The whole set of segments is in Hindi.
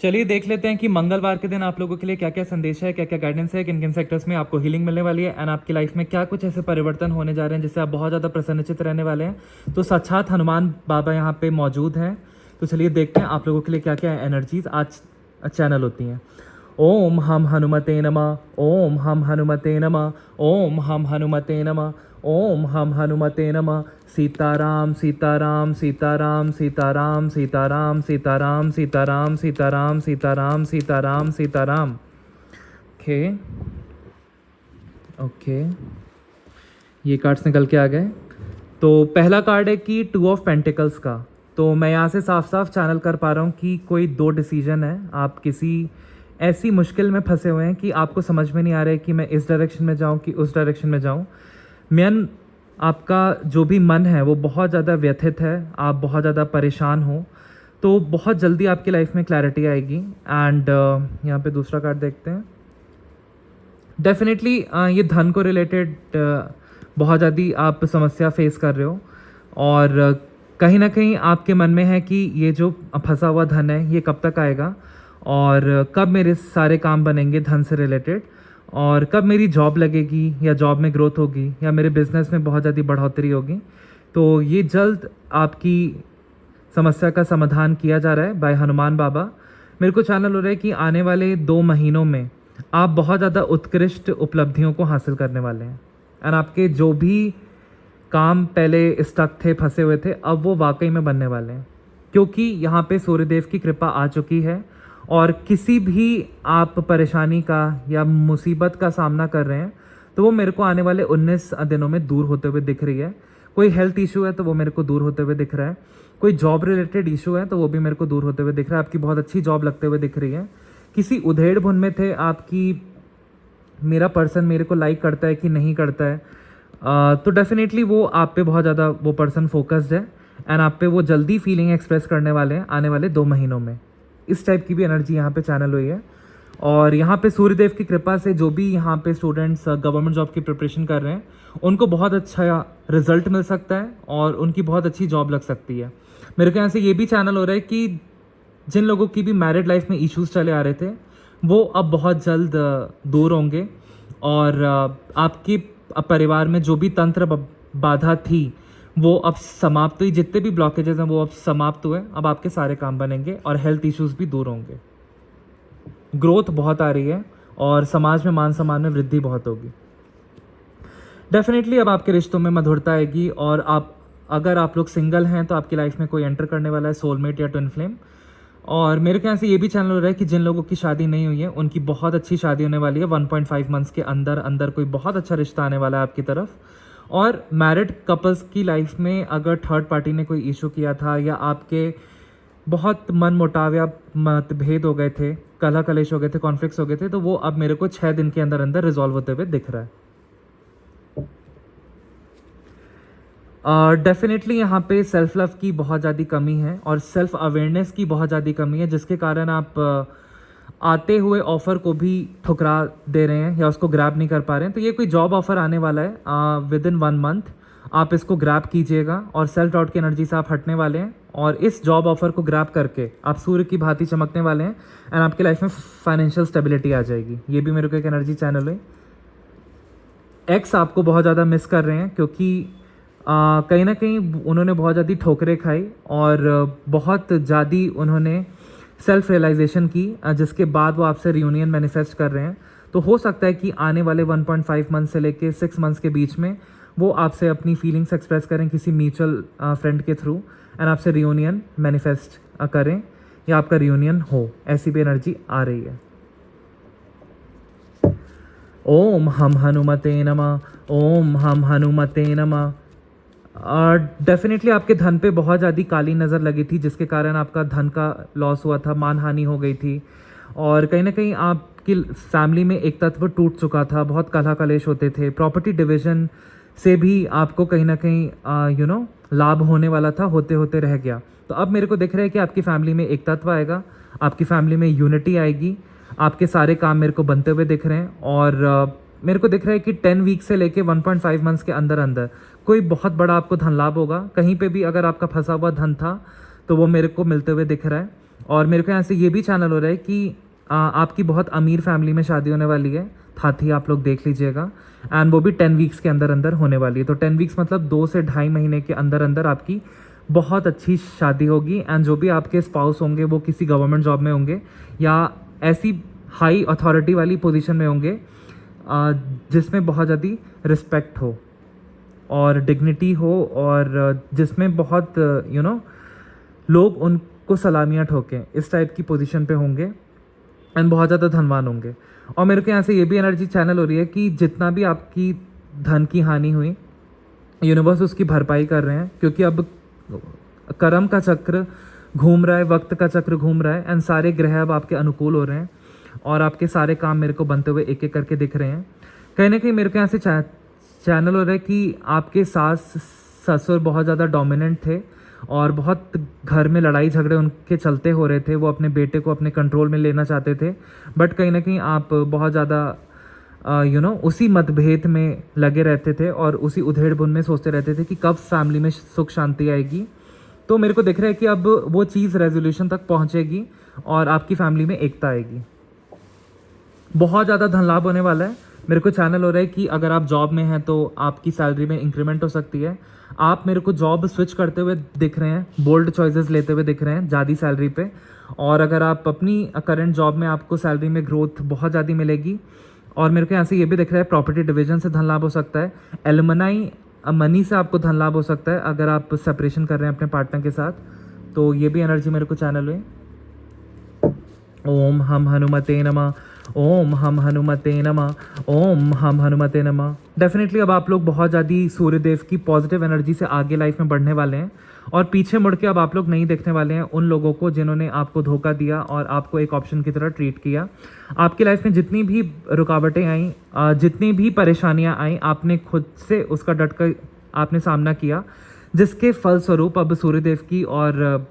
चलिए देख लेते हैं कि मंगलवार के दिन आप लोगों के लिए क्या क्या संदेश है, क्या क्या गाइडेंस है, किन किन सेक्टर्स में आपको हीलिंग मिलने वाली है एंड आपकी लाइफ में क्या कुछ ऐसे परिवर्तन होने जा रहे हैं जिससे आप बहुत ज़्यादा प्रसन्नचित रहने वाले हैं। तो साक्षात हनुमान बाबा यहाँ पे मौजूद हैं। तो चलिए देखते हैं आप लोगों के लिए क्या क्या एनर्जीज आज चैनल होती हैं। ओम हम हनुमते नमः, ओम हम हनुमते नमः, ओम हम हनुमते नमः, ओम हम हनुमते नमः। सीताराम सीताराम सीताराम सीताराम सीताराम सीताराम सीताराम सीताराम सीताराम सीताराम सीताराम। ओके ओके, ये कार्ड्स निकल के आ गए। तो पहला कार्ड है कि 2 ऑफ पेंटिकल्स का। तो मैं यहाँ से साफ साफ चैनल कर पा रहा हूँ कि कोई 2 डिसीजन है, आप किसी ऐसी मुश्किल में फंसे हुए हैं कि आपको समझ में नहीं आ रहा है कि मैं इस डायरेक्शन में जाऊँ कि उस डायरेक्शन में जाऊँ। मेन आपका जो भी मन है वो बहुत ज़्यादा व्यथित है, आप बहुत ज़्यादा परेशान हो। तो बहुत जल्दी आपकी लाइफ में क्लैरिटी आएगी। एंड यहाँ पे दूसरा कार्ड देखते हैं। डेफिनेटली ये धन को रिलेटेड बहुत ज़्यादा आप समस्या फेस कर रहे हो और कहीं ना कहीं आपके मन में है कि ये जो फंसा हुआ धन है ये कब तक आएगा और कब मेरे सारे काम बनेंगे धन से रिलेटेड, और कब मेरी जॉब लगेगी या जॉब में ग्रोथ होगी या मेरे बिजनेस में बहुत ज़्यादा बढ़ोतरी होगी। तो ये जल्द आपकी समस्या का समाधान किया जा रहा है बाय हनुमान बाबा। मेरे को चैनल हो रहा है कि आने वाले 2 महीनों में आप बहुत ज़्यादा उत्कृष्ट उपलब्धियों को हासिल करने वाले हैं एंड आपके जो भी काम पहले स्टक थे, फंसे हुए थे, अब वो वाकई में बनने वाले हैं क्योंकि यहाँ पे सूर्यदेव की कृपा आ चुकी है। और किसी भी आप परेशानी का या मुसीबत का सामना कर रहे हैं तो वो मेरे को आने वाले 19 दिनों में दूर होते हुए दिख रही है। कोई हेल्थ इशू है तो वो मेरे को दूर होते हुए दिख रहा है, कोई जॉब रिलेटेड इशू है तो वो भी मेरे को दूर होते हुए दिख रहा है। आपकी बहुत अच्छी जॉब लगते हुए दिख रही है। किसी उधेड़ बुन में थे आपकी, मेरा पर्सन मेरे को लाइक करता है कि नहीं करता है, तो डेफिनेटली वो आप पे बहुत ज़्यादा वो पर्सन फोकस्ड है एंड आप पे वो जल्दी फीलिंग एक्सप्रेस करने वाले हैं आने वाले 2 महीनों में। इस टाइप की भी एनर्जी यहाँ पे चैनल हुई है। और यहाँ पे सूर्यदेव की कृपा से जो भी यहाँ पे स्टूडेंट्स गवर्नमेंट जॉब की प्रिपरेशन कर रहे हैं उनको बहुत अच्छा रिजल्ट मिल सकता है और उनकी बहुत अच्छी जॉब लग सकती है। मेरे को यहाँ से ये भी चैनल हो रहा है कि जिन लोगों की भी मैरिड लाइफ में इश्यूज चले आ रहे थे वो अब बहुत जल्द दूर होंगे और आपके परिवार में जो भी तंत्र बाधा थी वो अब समाप्त हुई। जितने भी ब्लॉकेजेस हैं वो अब समाप्त हुए, अब आपके सारे काम बनेंगे और हेल्थ इश्यूज भी दूर होंगे। ग्रोथ बहुत आ रही है और समाज में मान सम्मान में वृद्धि बहुत होगी। डेफिनेटली अब आपके रिश्तों में मधुरता आएगी और आप अगर आप लोग सिंगल हैं तो आपकी लाइफ में कोई एंटर करने वाला है, सोलमेट या ट्विन फ्लेम। और मेरे ख्याल से ये भी चैनल हो रहा है कि जिन लोगों की शादी नहीं हुई है उनकी बहुत अच्छी शादी होने वाली है। 1.5 मंथ्स के अंदर अंदर कोई बहुत अच्छा रिश्ता आने वाला है आपकी तरफ। और मैरिड कपल्स की लाइफ में अगर थर्ड पार्टी ने कोई इशू किया था या आपके बहुत मन मुटाव या मतभेद हो गए थे, कलह कलेश हो गए थे, कॉन्फ्लिक्ट्स हो गए थे, तो वो अब मेरे को 6 दिन के अंदर अंदर रिजॉल्व होते हुए दिख रहा है। डेफिनेटली यहाँ पे सेल्फ लव की बहुत ज़्यादा कमी है और सेल्फ अवेयरनेस की बहुत ज़्यादा कमी है जिसके कारण आप आते हुए ऑफ़र को भी ठुकरा दे रहे हैं या उसको ग्रैब नहीं कर पा रहे हैं। तो ये कोई जॉब ऑफ़र आने वाला है विद इन 1 मंथ, आप इसको ग्रैब कीजिएगा और सेल्फ डाउट की एनर्जी से आप हटने वाले हैं और इस जॉब ऑफ़र को ग्रैब करके आप सूर्य की भांति चमकने वाले हैं एंड आपकी लाइफ में फाइनेंशियल स्टेबिलिटी आ जाएगी। ये भी मेरे को एक एनर्जी चैनल है। एक्स आपको बहुत ज़्यादा मिस कर रहे हैं क्योंकि कहीं ना कहीं उन्होंने बहुत ज़्यादा ठोकरें खाई और बहुत ज़्यादा उन्होंने सेल्फ रियलाइजेशन की जिसके बाद वो आपसे रियूनियन मैनिफेस्ट कर रहे हैं। तो हो सकता है कि आने वाले 1.5 मंथ से लेके 6 मंथ्स के बीच में वो आपसे अपनी फीलिंग्स एक्सप्रेस करें किसी म्यूचुअल फ्रेंड के थ्रू एंड आपसे रियूनियन मैनिफेस्ट करें या आपका रियूनियन हो, ऐसी भी एनर्जी आ रही है। ओम हम हनुमते नमः, ओम हम हनुमते नमः। डेफिनेटली आपके धन पे बहुत ज़्यादा काली नज़र लगी थी जिसके कारण आपका धन का लॉस हुआ था, मानहानि हो गई थी और कहीं ना कहीं आपकी फैमिली में एक तत्व टूट चुका था, बहुत कलह कलेश होते थे। प्रॉपर्टी डिवीज़न से भी आपको कहीं ना कहीं लाभ होने वाला था, होते होते रह गया। तो अब मेरे को दिख रहा है कि आपकी फैमिली में एक तत्व आएगा, आपकी फैमिली में यूनिटी आएगी, आपके सारे काम मेरे को बनते हुए दिख रहे हैं और मेरे को दिख रहा है कि 10 वीक से लेके 1.5 मंथ्स के अंदर अंदर कोई बहुत बड़ा आपको धन लाभ होगा। कहीं पे भी अगर आपका फंसा हुआ धन था तो वो मेरे को मिलते हुए दिख रहा है और मेरे को यहाँ से ये भी चैनल हो रहा है कि आपकी बहुत अमीर फैमिली में शादी होने वाली है, साथ ही आप लोग देख लीजिएगा। एंड वो भी 10 वीक्स के अंदर अंदर होने वाली है। तो 10 वीक्स मतलब 2 से ढाई महीने के अंदर अंदर आपकी बहुत अच्छी शादी होगी। एंड जो भी आपके स्पाउस होंगे वो किसी गवर्नमेंट जॉब में होंगे या ऐसी हाई अथॉरिटी वाली पोजीशन में होंगे जिसमें बहुत ज़्यादा रिस्पेक्ट हो और डिग्निटी हो और जिसमें बहुत लोग उनको सलामियाँ ठोकें, इस टाइप की पोजीशन पे होंगे एंड बहुत ज़्यादा धनवान होंगे। और मेरे को यहाँ से ये भी एनर्जी चैनल हो रही है कि जितना भी आपकी धन की हानि हुई, यूनिवर्स उसकी भरपाई कर रहे हैं, क्योंकि अब कर्म का चक्र घूम रहा है, वक्त का चक्र घूम रहा है एंड सारे ग्रह अब आपके अनुकूल हो रहे हैं और आपके सारे काम मेरे को बनते हुए एक एक करके दिख रहे हैं। कहीं ना कहीं मेरे को यहाँ से चैनल हो रहा है कि आपके सास ससुर बहुत ज़्यादा डोमिनेंट थे और बहुत घर में लड़ाई झगड़े उनके चलते हो रहे थे। वो अपने बेटे को अपने कंट्रोल में लेना चाहते थे, बट कहीं ना कहीं आप बहुत ज़्यादा उसी मतभेद में लगे रहते थे और उसी उधेड़ बुन में सोचते रहते थे कि कब फैमिली में सुख शांति आएगी। तो मेरे को दिख रहा है कि अब वो चीज़ रेजोल्यूशन तक पहुंचेगी और आपकी फैमिली में एकता आएगी। बहुत ज़्यादा धन लाभ होने वाला है। मेरे को चैनल हो रहा है कि अगर आप जॉब में हैं तो आपकी सैलरी में इंक्रीमेंट हो सकती है। आप मेरे को जॉब स्विच करते हुए दिख रहे हैं, बोल्ड चॉइसेस लेते हुए दिख रहे हैं ज़्यादा सैलरी पे। और अगर आप अपनी करंट जॉब में आपको सैलरी में ग्रोथ बहुत ज़्यादा मिलेगी। और मेरे को यहाँ से ये भी दिख रहा है प्रॉपर्टी डिवीजन से धन लाभ हो सकता है, एलुमनाई मनी से आपको धन लाभ हो सकता है अगर आप सेपरेशन कर रहे हैं अपने पार्टनर के साथ। तो ये भी एनर्जी मेरे को चैनल हुई। ओम हम हनुमते नमः, ओम हम हनुमते नमः, ओम हम हनुमते नमः। डेफिनेटली अब आप लोग बहुत ज़्यादा सूर्यदेव की पॉजिटिव एनर्जी से आगे लाइफ में बढ़ने वाले हैं और पीछे मुड़ के अब आप लोग नहीं देखने वाले हैं उन लोगों को जिन्होंने आपको धोखा दिया और आपको एक ऑप्शन की तरह ट्रीट किया। आपकी लाइफ में जितनी भी रुकावटें आई, जितनी भी परेशानियां आई, आपने खुद से उसका डट कर आपने सामना किया, जिसके फलस्वरूप अब सूर्यदेव की और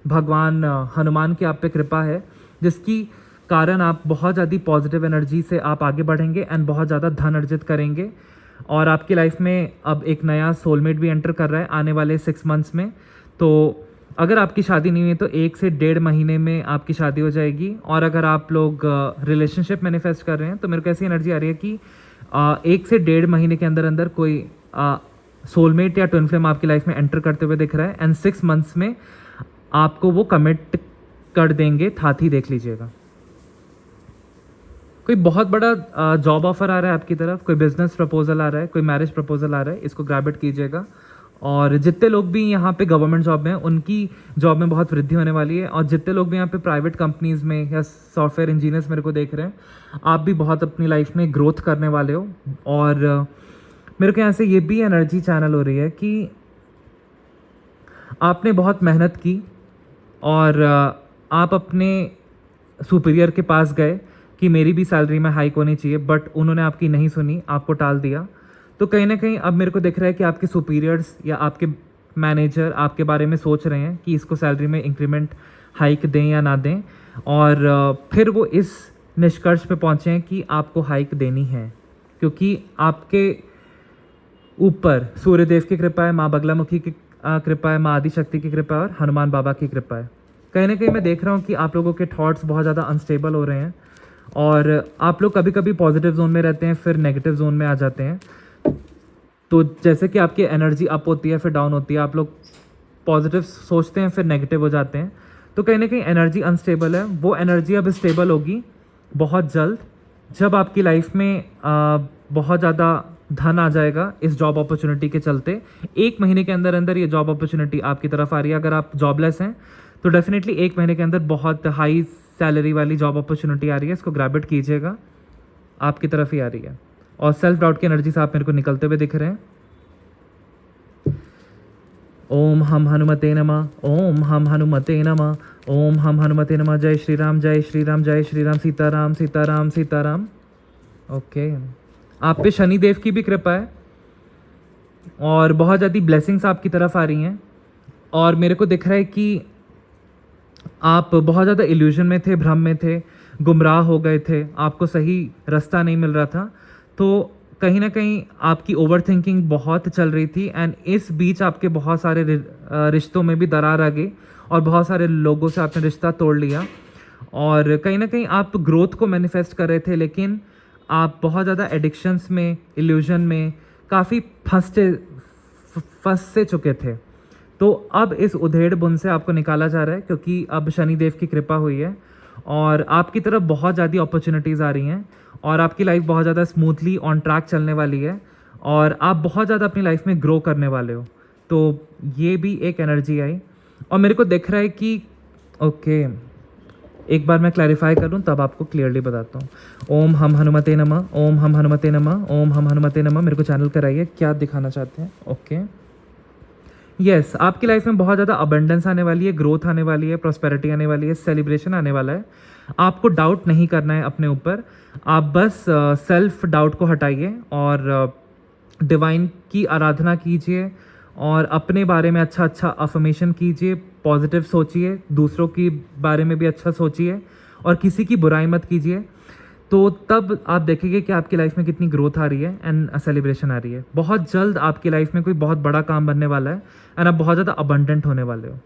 भगवान हनुमान की आप पे कृपा है, जिसकी कारण आप बहुत ज़्यादा पॉजिटिव एनर्जी से आप आगे बढ़ेंगे एंड बहुत ज़्यादा धन अर्जित करेंगे। और आपकी लाइफ में अब एक नया सोलमेट भी एंटर कर रहा है आने वाले 6 मंथ्स में। तो अगर आपकी शादी नहीं हुई तो 1 से 1.5 महीने में आपकी शादी हो जाएगी। और अगर आप लोग रिलेशनशिप मैनिफेस्ट कर रहे हैं तो मेरे को ऐसी एनर्जी आ रही है कि 1 से 1.5 महीने के अंदर अंदर कोई सोलमेट या ट्विन फ्लेम आपकी लाइफ में एंटर करते हुए दिख रहा है एंड 6 मंथ्स में आपको वो कमिट कर देंगे, साथ ही देख लीजिएगा। कोई बहुत बड़ा जॉब ऑफर आ रहा है आपकी तरफ, कोई बिजनेस प्रपोजल आ रहा है, कोई मैरिज प्रपोजल आ रहा है, इसको ग्रैब इट कीजिएगा। और जितने लोग भी यहाँ पे गवर्नमेंट जॉब में हैं उनकी जॉब में बहुत वृद्धि होने वाली है। और जितने लोग भी यहाँ पे प्राइवेट कंपनीज़ में या सॉफ्टवेयर इंजीनियर्स मेरे को देख रहे हैं, आप भी बहुत अपनी लाइफ में ग्रोथ करने वाले हो। और मेरे को यहाँ से ये भी एनर्जी चैनल हो रही है कि आपने बहुत मेहनत की और आप अपने सुपीरियर के पास गए कि मेरी भी सैलरी में हाइक होनी चाहिए, बट उन्होंने आपकी नहीं सुनी, आपको टाल दिया। तो कहीं ना कहीं अब मेरे को दिख रहा है कि आपके सुपीरियर्स या आपके मैनेजर आपके बारे में सोच रहे हैं कि इसको सैलरी में इंक्रीमेंट हाइक दें या ना दें। और फिर वो इस निष्कर्ष पे पहुँचे हैं कि आपको हाइक देनी है, क्योंकि आपके ऊपर सूर्यदेव की कृपा है, माँ बगलामुखी की कृपा है, माँ आदिशक्ति की कृपा है और हनुमान बाबा की कृपा है। कहीं ना कहीं मैं देख रहा हूँ कि आप लोगों के थॉट्स बहुत ज़्यादा अनस्टेबल हो रहे हैं और आप लोग कभी कभी पॉजिटिव जोन में रहते हैं फिर नेगेटिव जोन में आ जाते हैं। तो जैसे कि आपकी एनर्जी अप होती है फिर डाउन होती है, आप लोग पॉजिटिव सोचते हैं फिर नेगेटिव हो जाते हैं। तो कहीं ना कहीं एनर्जी अनस्टेबल है, वो एनर्जी अब स्टेबल होगी बहुत जल्द, जब आपकी लाइफ में बहुत ज़्यादा धन आ जाएगा इस जॉब अपॉर्चुनिटी के चलते। 1 महीने के अंदर अंदर ये जॉब अपॉर्चुनिटी आपकी तरफ आ रही है। अगर आप जॉबलेस हैं तो डेफिनेटली 1 महीने के अंदर बहुत हाई सैलरी वाली जॉब अपॉर्चुनिटी आ रही है, इसको ग्रैब इट कीजिएगा, आपकी तरफ ही आ रही है। और सेल्फ डाउट की एनर्जी से आप मेरे को निकलते हुए दिख रहे हैं। ओम हम हनुमते नमः, ओम हम हनुमते नमः, ओम हम हनुमते नमः। जय श्री राम, जय श्री राम, जय श्री राम। सीताराम सीताराम सीताराम। ओके, आप पे शनिदेव की भी कृपा है और बहुत ज़्यादा ब्लेसिंग्स आपकी तरफ आ रही हैं। और मेरे को दिख रहा है कि आप बहुत ज़्यादा इल्यूजन में थे, भ्रम में थे, गुमराह हो गए थे, आपको सही रास्ता नहीं मिल रहा था। तो कहीं ना कहीं आपकी ओवर थिंकिंग बहुत चल रही थी एंड इस बीच आपके बहुत सारे रिश्तों में भी दरार आ गई और बहुत सारे लोगों से आपने रिश्ता तोड़ लिया, और कहीं ना कहीं आप ग्रोथ को मैनिफेस्ट कर रहे थे, लेकिन आप बहुत ज़्यादा एडिक्शंस में, इल्यूजन में काफ़ी फंस से चुके थे। तो अब इस उधेड़ बुन से आपको निकाला जा रहा है, क्योंकि अब शनिदेव की कृपा हुई है और आपकी तरफ बहुत ज़्यादा अपॉर्चुनिटीज़ आ रही हैं और आपकी लाइफ बहुत ज़्यादा स्मूथली ऑन ट्रैक चलने वाली है और आप बहुत ज़्यादा अपनी लाइफ में ग्रो करने वाले हो। तो ये भी एक एनर्जी आई और मेरे को दिख रहा है कि ओके, एक बार मैं क्लैरिफाई करूं तब आपको क्लियरली बताता हूँ। ओम हम हनुमते नमः, ओम हम हनुमते नमः, ओम हम हनुमते नमः। मेरे को चैनल कराइए, क्या दिखाना चाहते हैं? ओके, यस, आपकी लाइफ में बहुत ज़्यादा अबंडेंस आने वाली है, ग्रोथ आने वाली है, प्रॉस्पेरिटी आने वाली है, सेलिब्रेशन आने वाला है। आपको डाउट नहीं करना है अपने ऊपर, आप बस सेल्फ डाउट को हटाइए और डिवाइन की आराधना कीजिए और अपने बारे में अच्छा अच्छा अफर्मेशन कीजिए, पॉजिटिव सोचिए, दूसरों के बारे में भी अच्छा सोचिए और किसी की बुराई मत कीजिए। तो तब आप देखेंगे कि आपकी लाइफ में कितनी ग्रोथ आ रही है एंड सेलिब्रेशन आ रही है। बहुत जल्द आपकी लाइफ में कोई बहुत बड़ा काम बनने वाला है एंड आप बहुत ज़्यादा अबंडेंट होने वाले हो,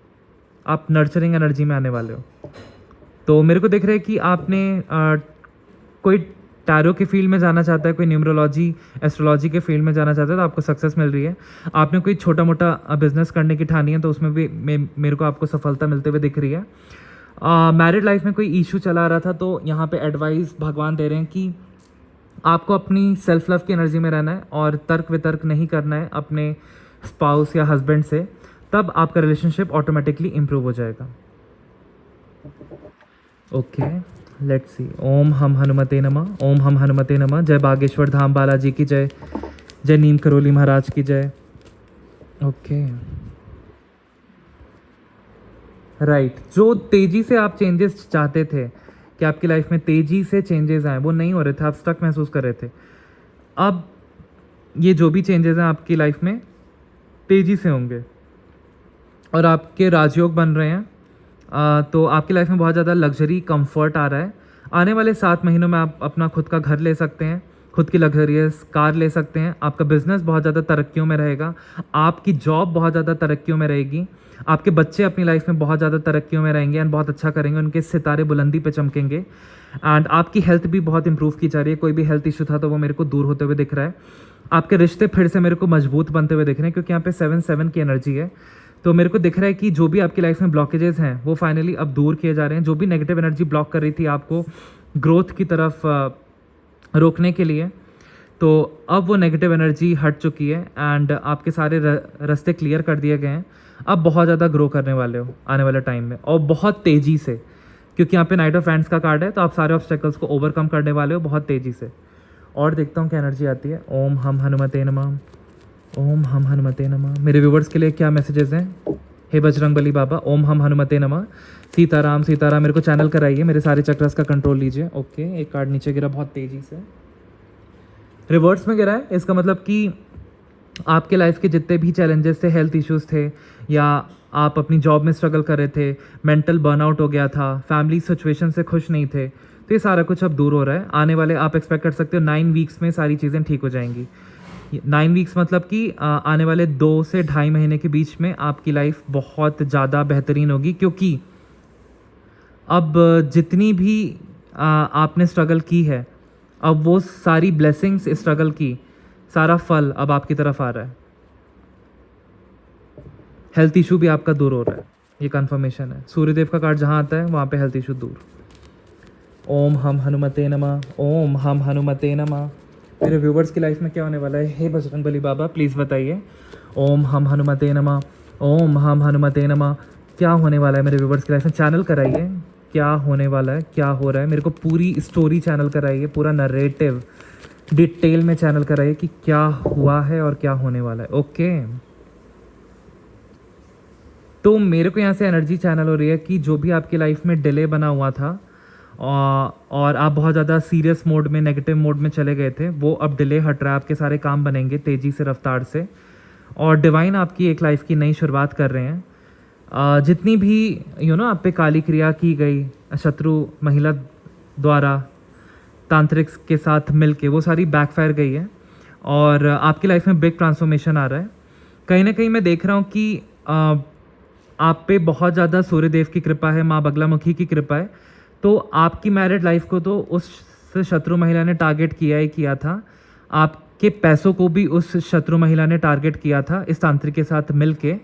आप नर्चरिंग एनर्जी में आने वाले हो। तो मेरे को दिख रहा है कि आपने कोई टैरो के फील्ड में जाना चाहता है, कोई न्यूमरोलॉजी एस्ट्रोलॉजी के फील्ड में जाना चाहता है, तो आपको सक्सेस मिल रही है। आपने कोई छोटा मोटा बिजनेस करने की ठानी है तो उसमें भी मेरे को आपको सफलता मिलते हुए दिख रही है। मैरिड लाइफ में कोई इशू चला रहा था तो यहाँ पे एडवाइस भगवान दे रहे हैं कि आपको अपनी सेल्फ लव की एनर्जी में रहना है और तर्क वितर्क नहीं करना है अपने स्पाउस या हस्बैंड से, तब आपका रिलेशनशिप ऑटोमेटिकली इम्प्रूव हो जाएगा। Okay, let's see. ओम हम हनुमते नमः, ओम हम हनुमते नमः। जय बागेश्वर धाम बालाजी की जय, जय नीम करोली महाराज की जय। ओके, राइट, जो तेज़ी से आप चेंजेस चाहते थे कि आपकी लाइफ में तेज़ी से चेंजेस आए, वो नहीं हो रहे थे, आप स्टक महसूस कर रहे थे। अब ये जो भी चेंजेस हैं आपकी लाइफ में तेज़ी से होंगे और आपके राजयोग बन रहे हैं। तो आपकी लाइफ में बहुत ज़्यादा लग्जरी कंफर्ट आ रहा है। आने वाले 7 महीनों में आप अपना खुद का घर ले सकते हैं, खुद की लग्जरियस कार ले सकते हैं, आपका बिजनेस बहुत ज़्यादा तरक्कियों में रहेगा, आपकी जॉब बहुत ज़्यादा तरक्कियों में रहेगी, आपके बच्चे अपनी लाइफ में बहुत ज़्यादा तरक्कियों में रहेंगे एंड बहुत अच्छा करेंगे, उनके सितारे बुलंदी पे चमकेंगे एंड आपकी हेल्थ भी बहुत इंप्रूव की जा रही है। कोई भी हेल्थ इशू था तो वो मेरे को दूर होते हुए दिख रहा है। आपके रिश्ते फिर से मेरे को मजबूत बनते हुए दिख रहे हैं, क्योंकि यहाँ पे 7-7 की एनर्जी है। तो मेरे को दिख रहा है कि जो भी आपकी लाइफ में ब्लॉकेजेस हैं वो फाइनली अब दूर किए जा रहे हैं। जो भी नेगेटिव एनर्जी ब्लॉक कर रही थी आपको ग्रोथ की तरफ रोकने के लिए, तो अब वो नेगेटिव एनर्जी हट चुकी है एंड आपके सारे रास्ते क्लियर कर दिए गए हैं। अब बहुत ज़्यादा ग्रो करने वाले हो आने वाले टाइम में और बहुत तेज़ी से, क्योंकि यहाँ पे नाइट ऑफ हैंड्स का कार्ड है, तो आप सारे ऑब्स्टेकल्स को ओवरकम करने वाले हो बहुत तेज़ी से। और देखता हूँ क्या एनर्जी आती है। ओम हम हनुमते नमः, ओम हम हनुमते नमः। मेरे व्यूवर्स के लिए क्या मैसेजेस हैं? हे बजरंगबली बाबा, ओम हम हनुमते नमः। सीताराम सीताराम, मेरे को चैनल कराइए, मेरे सारे चक्रस का कंट्रोल लीजिए। ओके, एक कार्ड नीचे गिरा बहुत तेज़ी से, रिवर्स में गिरा है। इसका मतलब कि आपके लाइफ के जितने भी चैलेंजेस थे, हेल्थ इश्यूज़ थे, या आप अपनी जॉब में स्ट्रगल कर रहे थे, मेंटल बर्नआउट हो गया था, फैमिली सिचुएशन से खुश नहीं थे, तो ये सारा कुछ अब दूर हो रहा है। आने वाले आप एक्सपेक्ट कर सकते हो 9 वीक्स में सारी चीज़ें ठीक हो जाएंगी। 9 वीक्स मतलब कि आने वाले 2 से 2.5 महीने के बीच में आपकी लाइफ बहुत ज़्यादा बेहतरीन होगी, क्योंकि अब जितनी भी आपने स्ट्रगल की है, अब वो सारी ब्लेसिंग्स स्ट्रगल की, सारा फल अब आपकी तरफ आ रहा है। हेल्थ इशू भी आपका दूर हो रहा है, ये कंफर्मेशन है। सूर्यदेव का कार्ड जहाँ आता है वहाँ पे हेल्थ इशू दूर। ओम हम हनुमते नमः, ओम हम हनुमते नमः। मेरे व्यूवर्स की लाइफ में क्या होने वाला है? हे बजरंगबली बाबा प्लीज़ बताइए। ओम हम हनुमते नमः, ओम हम हनुमते नमः। क्या होने वाला है मेरे व्यूवर्स की लाइफ में? चैनल कराइए, क्या होने वाला है, क्या हो रहा है। मेरे को पूरी स्टोरी चैनल कराइए, पूरा नरेटिव डिटेल में चैनल कराइए कि क्या हुआ है और क्या होने वाला है। ओके, तो मेरे को यहाँ से एनर्जी चैनल हो रही है कि जो भी आपकी लाइफ में डिले बना हुआ था और आप बहुत ज़्यादा सीरियस मोड में, नेगेटिव मोड में चले गए थे, वो अब डिले हट रहा है, आपके सारे काम बनेंगे तेज़ी से, रफ्तार से, और डिवाइन आपकी एक लाइफ की नई शुरुआत कर रहे हैं। जितनी भी आप पे काली क्रिया की गई शत्रु महिला द्वारा तांत्रिक्स के साथ मिलके, वो सारी बैकफायर गई है और आपकी लाइफ में बिग ट्रांसफॉर्मेशन आ रहा है। कहीं ना कहीं मैं देख रहा हूँ कि आप पे बहुत ज़्यादा सूर्यदेव की कृपा है, माँ बगलामुखी की कृपा है। तो आपकी मैरिड लाइफ को तो उस शत्रु महिला ने टारगेट किया ही किया था। आपके पैसों को भी उस शत्रु महिला ने टारगेट किया था इस तांत्रिक के साथ मिलके,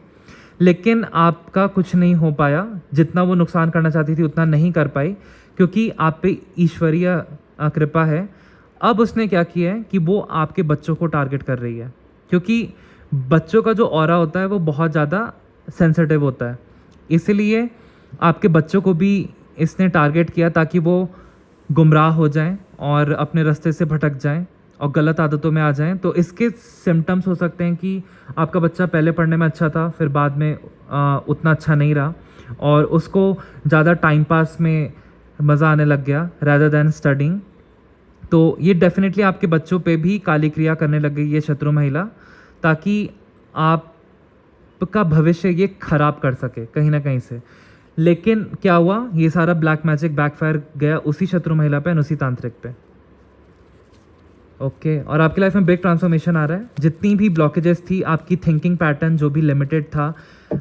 लेकिन आपका कुछ नहीं हो पाया। जितना वो नुकसान करना चाहती थी उतना नहीं कर पाई, क्योंकि आप पे ईश्वरीय कृपा है। अब उसने क्या किया है कि वो आपके बच्चों को टारगेट कर रही है, क्योंकि बच्चों का जो ऑरा होता है वो बहुत ज़्यादा सेंसिटिव होता है। इसलिए आपके बच्चों को भी इसने टारगेट किया ताकि वो गुमराह हो जाएं और अपने रास्ते से भटक जाएं और गलत आदतों में आ जाएं। तो इसके सिम्टम्स हो सकते हैं कि आपका बच्चा पहले पढ़ने में अच्छा था, फिर बाद में उतना अच्छा नहीं रहा और उसको ज़्यादा टाइम पास में मज़ा आने लग गया रैदर दैन स्टडिंग। तो ये डेफिनेटली आपके बच्चों पे भी काली क्रिया करने लग गई ये शत्रु महिला, ताकि आपका भविष्य ये खराब कर सके कहीं ना कहीं से। लेकिन क्या हुआ, ये सारा ब्लैक मैजिक बैकफायर गया उसी शत्रु महिला पे, उसी तांत्रिक पे। ओके और आपकी लाइफ में बिग ट्रांसफॉर्मेशन आ रहा है। जितनी भी ब्लॉकेजेस थी, आपकी थिंकिंग पैटर्न जो भी लिमिटेड था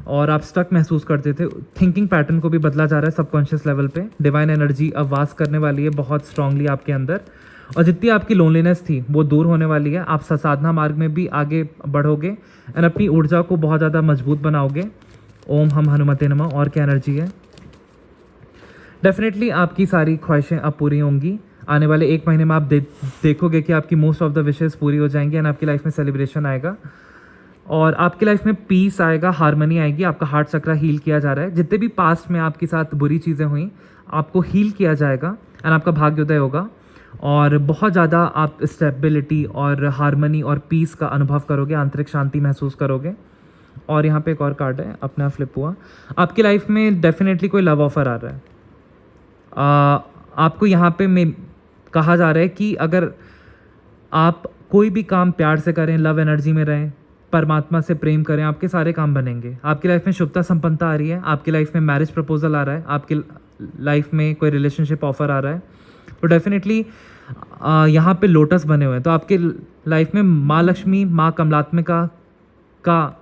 और आप स्टक महसूस करते थे, थिंकिंग पैटर्न को भी बदला जा रहा है सबकॉन्शियस लेवल पे। डिवाइन एनर्जी अब वास करने वाली है बहुत स्ट्रांगली आपके अंदर, और जितनी आपकी लोनलीनेस थी वो दूर होने वाली है। आप साधना मार्ग में भी आगे बढ़ोगे एंड अपनी ऊर्जा को बहुत ज़्यादा मजबूत बनाओगे। ओम हम हनुमते नमः। और क्या एनर्जी है, डेफिनेटली आपकी सारी ख्वाहिशें अब पूरी होंगी। आने वाले 1 महीने में आप देखोगे कि आपकी मोस्ट ऑफ द विशेस पूरी हो जाएंगी एंड आपकी लाइफ में सेलिब्रेशन आएगा और आपकी लाइफ में पीस आएगा, हारमनी आएगी। आपका हार्ट चक्रा हील किया जा रहा है। जितने भी पास्ट में आपके साथ बुरी चीज़ें हुई आपको हील किया जाएगा एंड आपका भाग्योदय होगा और बहुत ज़्यादा आप स्टेबिलिटी और हारमनी और पीस का अनुभव करोगे, आंतरिक शांति महसूस करोगे। और यहाँ पे एक और कार्ड है, अपना फ्लिप हुआ। आपकी लाइफ में डेफिनेटली कोई लव ऑफर आ रहा है। आपको यहाँ पे में कहा जा रहा है कि अगर आप कोई भी काम प्यार से करें, लव एनर्जी में रहें, परमात्मा से प्रेम करें, आपके सारे काम बनेंगे। आपकी लाइफ में शुभता संपन्नता आ रही है। आपकी लाइफ में मैरिज प्रपोजल आ रहा है। आपकी लाइफ में कोई रिलेशनशिप ऑफर आ रहा है। तो डेफिनेटली यहाँ पे लोटस बने हुए हैं। तो आपके लाइफ में माँ लक्ष्मी, माँ कमलात्मिका का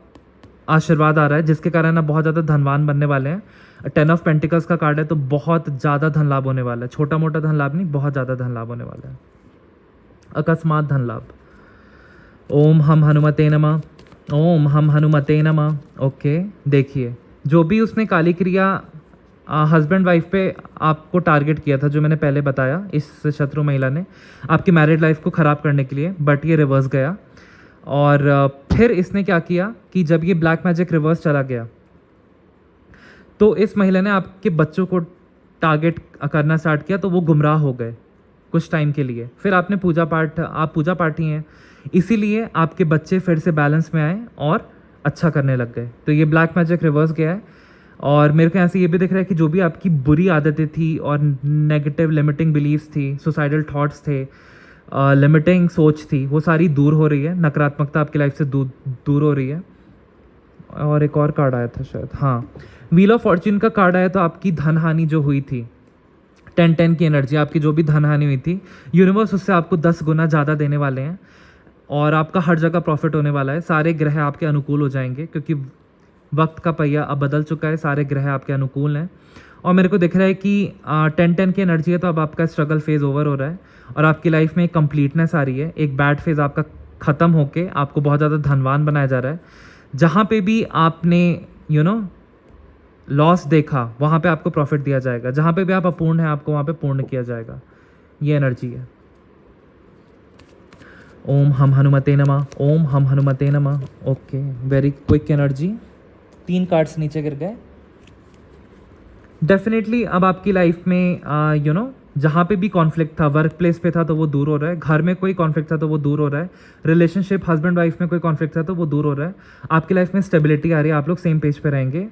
आशीर्वाद आ रहा है, जिसके कारण आप बहुत ज़्यादा धनवान बनने वाले हैं। 10 ऑफ पेंटिकल्स का कार्ड है, तो बहुत ज़्यादा धन लाभ होने वाला है। छोटा मोटा धन लाभ नहीं, बहुत ज़्यादा धन लाभ होने वाला है, अकस्मात धन लाभ। ओम हम हनुमते नमः। ओम हम हनुमते नमः। ओके, देखिए जो भी उसने काली क्रिया हस्बैंड वाइफ पे आपको टारगेट किया था, जो मैंने पहले बताया, इस शत्रु महिला ने आपकी मैरिड लाइफ को ख़राब करने के लिए, बट ये रिवर्स गया। और फिर इसने क्या किया कि जब ये ब्लैक मैजिक रिवर्स चला गया तो इस महिला ने आपके बच्चों को टारगेट करना स्टार्ट किया, तो वो गुमराह हो गए कुछ टाइम के लिए। फिर आपने आप पूजा पाठी हैं, इसीलिए आपके बच्चे फिर से बैलेंस में आए और अच्छा करने लग गए। तो ये ब्लैक मैजिक रिवर्स गया है। और मेरे को यहाँ से ये भी दिख रहा है कि जो भी आपकी बुरी आदतें थी और नेगेटिव लिमिटिंग बिलीव्स थी, सुसाइडल थॉट्स थे, लिमिटिंग सोच थी, वो सारी दूर हो रही है। नकारात्मकता आपकी लाइफ से दूर हो रही है। और एक और कार्ड आया था शायद, हाँ, व्हील ऑफ फॉर्च्यून का कार्ड आया। तो आपकी धन हानि जो हुई थी, 10-10 की एनर्जी, आपकी जो भी धन हानि हुई थी, यूनिवर्स उससे आपको 10 गुना ज़्यादा देने वाले हैं और आपका हर जगह प्रॉफिट होने वाला है। सारे ग्रह आपके अनुकूल हो जाएंगे, क्योंकि वक्त का पहिया अब बदल चुका है। सारे ग्रह आपके अनुकूल हैं और मेरे को दिख रहा है कि 10-10 की एनर्जी है, तो अब आपका स्ट्रगल फेज़ ओवर हो रहा है और आपकी लाइफ में एक कंप्लीटनेस आ रही है। एक बैड फेज़ आपका ख़त्म होके आपको बहुत ज़्यादा धनवान बनाया जा रहा है। जहाँ पे भी आपने लॉस देखा, वहाँ पे आपको प्रॉफिट दिया जाएगा। जहाँ पे भी आप अपूर्ण हैं, आपको वहाँ पे पूर्ण किया जाएगा। ये एनर्जी है। ओम हम हनुमते नमः। ओम हम हनुमते नमः। Okay, very quick energy. 3 cards नीचे गिर गए। डेफिनेटली अब आपकी लाइफ में जहाँ पे भी कॉन्फ्लिक्ट था, वर्क प्लेस पे था तो वो दूर हो रहा है। घर में कोई कॉन्फ्लिक्ट था तो वो दूर हो रहा है। रिलेशनशिप हस्बैंड वाइफ में कोई कॉन्फ्लिक्ट था तो वो दूर हो रहा है। आपकी लाइफ में स्टेबिलिटी आ रही है, आप लोग सेम पेज पे रहेंगे।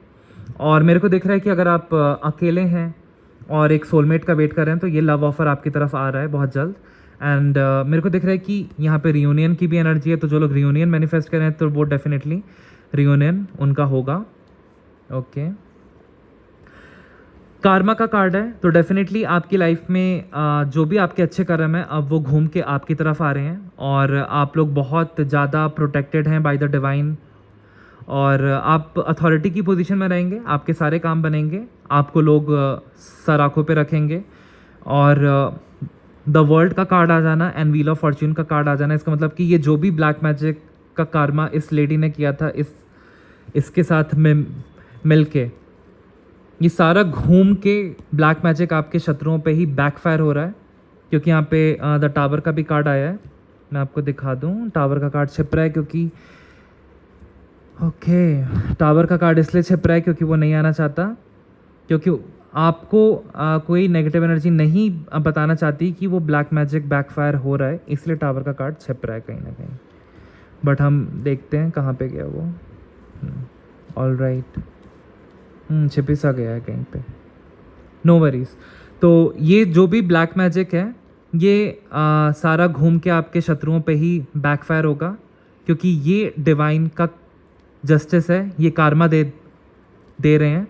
और मेरे को दिख रहा है कि अगर आप अकेले हैं और एक सोलमेट का वेट कर रहे हैं, तो ये लव ऑफर आपकी तरफ आ रहा है बहुत जल्द। एंड मेरे को दिख रहा है कि यहाँ पे रियूनियन की भी एनर्जी है। तो जो लोग रियूनियन मैनिफेस्ट कर रहे हैं, तो वो डेफिनेटली रियूनियन उनका होगा। ओके, कार्मा का कार्ड है। तो डेफिनेटली आपकी लाइफ में जो भी आपके अच्छे कर्म हैं, अब वो घूम के आपकी तरफ आ रहे हैं और आप लोग बहुत ज़्यादा प्रोटेक्टेड हैं बाय द डिवाइन। और आप अथॉरिटी की पोजीशन में रहेंगे, आपके सारे काम बनेंगे, आपको लोग सर आँखों पे रखेंगे। और द वर्ल्ड का कार्ड आ जाना एंड व्हील ऑफ फॉर्च्यून का कार्ड आ जाना, इसका मतलब कि ये जो भी ब्लैक मैजिक का कार्मा इस लेडी ने किया था इसके साथ में मिल के, ये सारा घूम के ब्लैक मैजिक आपके शत्रुओं पे ही बैकफायर हो रहा है। क्योंकि यहाँ पे द टावर का भी कार्ड आया है, मैं आपको दिखा दूँ। टावर का कार्ड छिप रहा है क्योंकि ओके, टावर का कार्ड इसलिए छिप रहा है क्योंकि वो नहीं आना चाहता, क्योंकि आपको कोई नेगेटिव एनर्जी नहीं बताना चाहती कि वो ब्लैक मैजिक बैकफायर हो रहा है, इसलिए टावर का कार्ड छिप रहा है कहीं ना कहीं। बट हम देखते हैं कहाँ पे गया वो। ऑल राइट, छिपी सा गया है कहीं पे, नो वरीज। तो ये जो भी ब्लैक मैजिक है ये सारा घूम के आपके शत्रुओं पे ही बैकफायर होगा, क्योंकि ये डिवाइन का जस्टिस है, ये कार्मा दे रहे हैं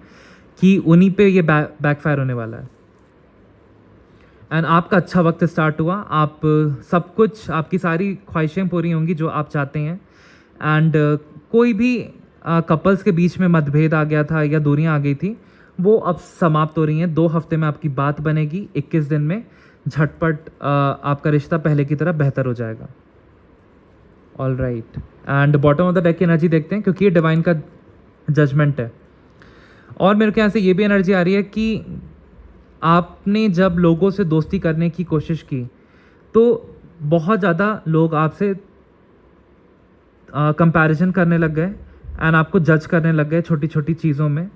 कि उन्हीं पे ये बैकफायर होने वाला है। एंड आपका अच्छा वक्त स्टार्ट हुआ, आप सब कुछ, आपकी सारी ख्वाहिशें पूरी होंगी जो आप चाहते हैं। एंड कोई भी कपल्स के बीच में मतभेद आ गया था या दूरियां आ गई थी, वो अब समाप्त हो रही हैं। 2 हफ्ते में आपकी बात बनेगी, 21 दिन में झटपट आपका रिश्ता पहले की तरह बेहतर हो जाएगा। All right, and bottom of the deck की एनर्जी देखते हैं, क्योंकि ये डिवाइन का जजमेंट है। और मेरे को यहाँ से ये भी एनर्जी आ रही है कि आपने जब लोगों से दोस्ती करने की कोशिश की तो बहुत ज़्यादा लोग आपसे कंपैरिजन करने लग गए एंड आपको जज करने लग गए छोटी छोटी चीज़ों में,